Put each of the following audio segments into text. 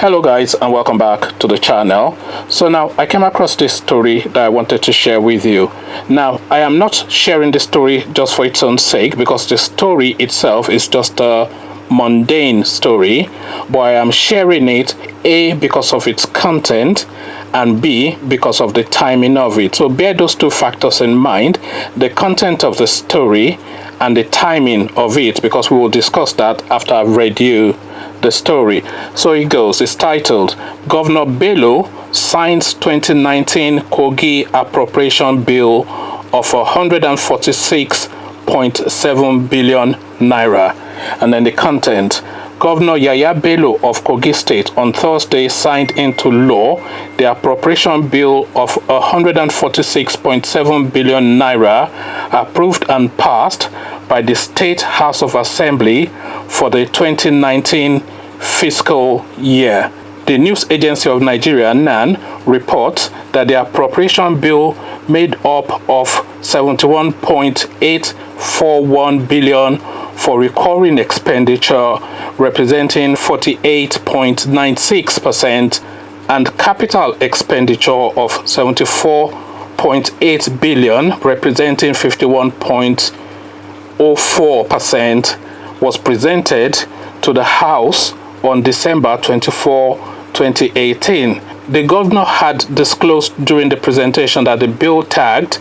Hello guys, and welcome back to the channel. So now I came across this story that I wanted to share with you. Now I am not sharing the story just for its own sake, because the story itself is just a mundane story, but I am sharing it A, because of its content, and B, because of the timing of it. So bear those two factors in mind, the content of the story and the timing of it, because we will discuss that after I've read you the story. So it goes. It's titled, Governor Bello signs 2019 Kogi Appropriation Bill of 146.7 billion naira. And then the content: Governor Yaya Bello of Kogi State on Thursday signed into law the appropriation bill of 146.7 billion naira approved and passed by the State House of Assembly for the 2019 fiscal year. The news agency of Nigeria, NAN, reports that the appropriation bill made up of 71.841 billion for recurring expenditure, representing 48.96%, and capital expenditure of 74.8 billion, representing 51.04%, was presented to the House on December 24, 2018. The governor had disclosed during the presentation that the bill tagged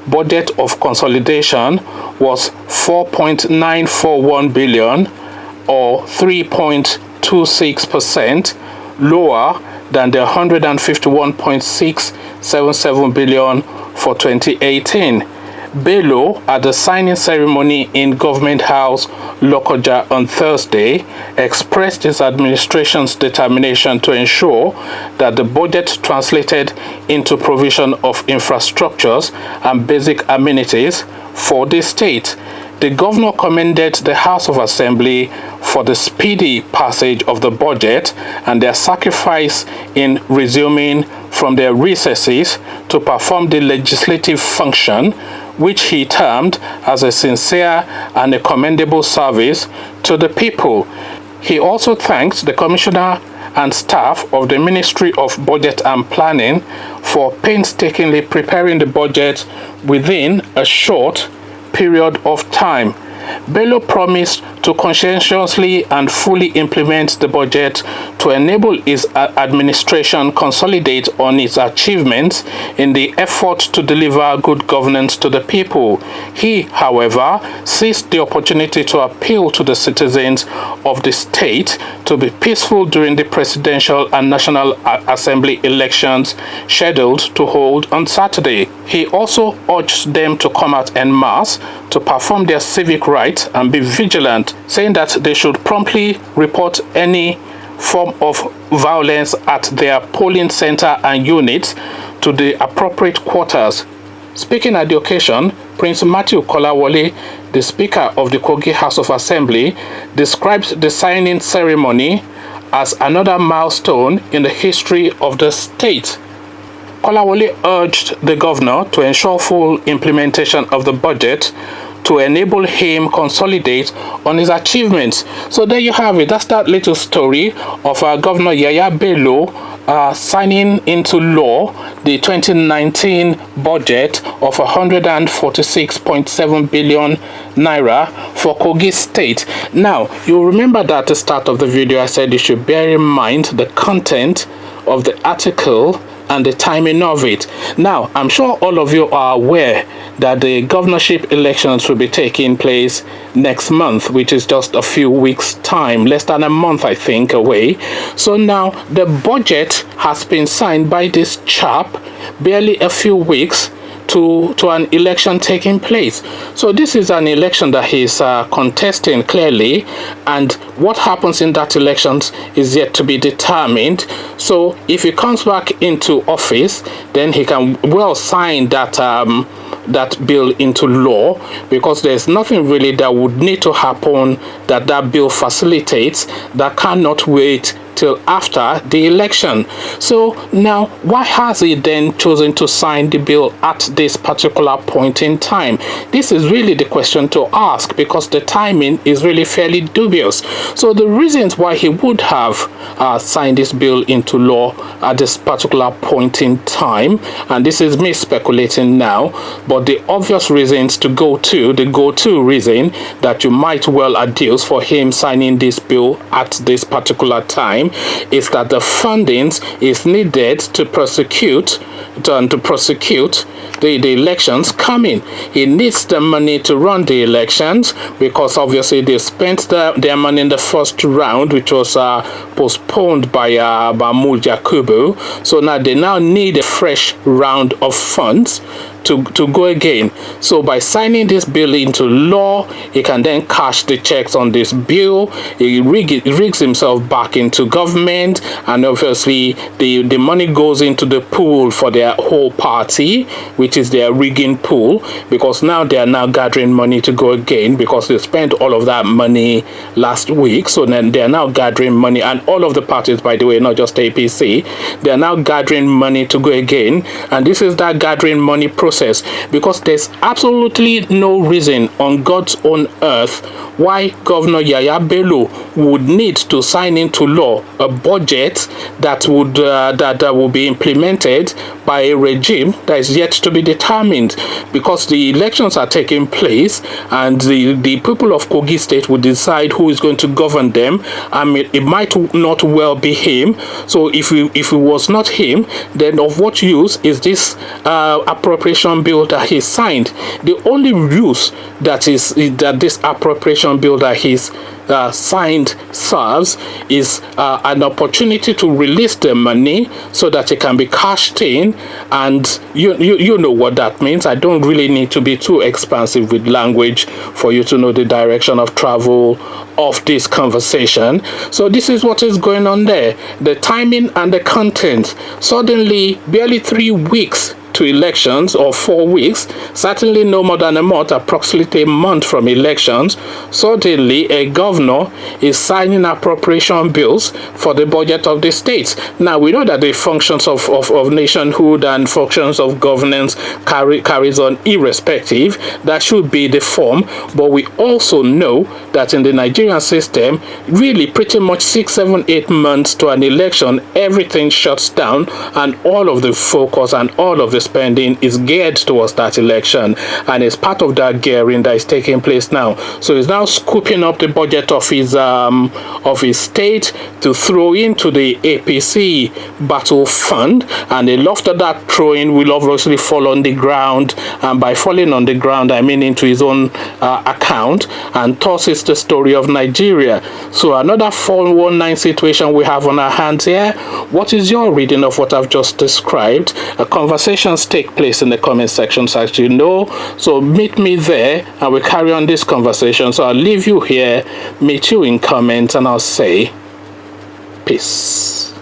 budget of consolidation was 4.941 billion, or 3.26% lower than the 151.677 billion for 2018. Bello, at the signing ceremony in Government House, Lokoja, on Thursday, expressed his administration's determination to ensure that the budget translated into provision of infrastructures and basic amenities for the state. The governor commended the House of Assembly for the speedy passage of the budget and their sacrifice in resuming from their recesses to perform the legislative function, which he termed as a sincere and a commendable service to the people. He also thanked the commissioner and staff of the Ministry of Budget and Planning for painstakingly preparing the budget within a short period of time. Bello promised to conscientiously and fully implement the budget to enable his administration consolidate on its achievements in the effort to deliver good governance to the people. He, however, seized the opportunity to appeal to the citizens of the state to be peaceful during the presidential and National Assembly elections scheduled to hold on Saturday. He also urged them to come out en masse to perform their civic rights and be vigilant, saying that they should promptly report any form of violence at their polling center and units to the appropriate quarters. Speaking at the occasion, Prince Matthew Kolawole, the Speaker of the Kogi House of Assembly, described the signing ceremony as another milestone in the history of the state. Kolawole urged the governor to ensure full implementation of the budget to enable him consolidate on his achievements. So there you have it. That's that little story of Governor Yaya Bello signing into law the 2019 budget of 146.7 billion naira for Kogi State. Now, you remember that at the start of the video I said you should bear in mind the content of the article and the timing of it. Now, I'm sure all of you are aware that the governorship elections will be taking place next month, which is just a few weeks time, less than a month I think away. So now the budget has been signed by this chap barely a few weeks to an election taking place. So this is an election that he's contesting clearly, and what happens in that election is yet to be determined. So if he comes back into office, then he can well sign that that bill into law, because there's nothing really that would need to happen that that bill facilitates that cannot wait till after the election. So now, why has he then chosen to sign the bill at this particular point in time? This is really the question to ask, because the timing is really fairly dubious. So the reasons why he would have signed this bill into law at this particular point in time, and this is me speculating now, but the obvious reasons to the go-to reason that you might well adduce for him signing this bill at this particular time is that the fundings is needed to prosecute the elections coming. He needs the money to run the elections, because obviously they spent their money in the first round, which was postponed by Mahmoud Yakubu. So now they need a fresh round of funds to go again. So by signing this bill into law, he can then cash the checks on this bill. He rigs himself back into government, and obviously the money goes into the pool for their whole party, which is their rigging pool, because now they are now gathering money to go again, because they spent all of that money last week. So then they are now gathering money, and all of the parties, by the way, not just APC, they are now gathering money to go again. And this is that gathering money process, because there's absolutely no reason on God's own earth why Governor Yaya Bello would need to sign into law a budget that will be implemented by a regime that is yet to be determined, because the elections are taking place, and the people of Kogi State will decide who is going to govern them. I mean, it might not well be him. So if it was not him, then of what use is this appropriation bill that he signed? The only use that this appropriation bill that he's signed serves is an opportunity to release the money so that it can be cashed in. And you know what that means. I don't really need to be too expansive with language for you to know the direction of travel of this conversation. So this is what is going on there. The timing and the content. Suddenly, barely 3 weeks to elections, or 4 weeks, certainly no more than a month, approximately a month from elections, suddenly a governor is signing appropriation bills for the budget of the states. Now, we know that the functions of nationhood and functions of governance carries on irrespective. That should be the form. But we also know that in the Nigerian system, really pretty much 6, 7, 8 months to an election, everything shuts down, and all of the focus and all of the spending is geared towards that election, and it's part of that gearing that is taking place now. So he's now scooping up the budget of his state to throw into the APC battle fund, and a lot of that throwing will obviously fall on the ground, and by falling on the ground I mean into his own account, and thus is the story of Nigeria. So another 419 situation we have on our hands here. What is your reading of what I've just described? A conversation take place in the comment sections, as you know. So meet me there and we'll carry on this conversation. So I'll leave you here, meet you in comments, and I'll say peace.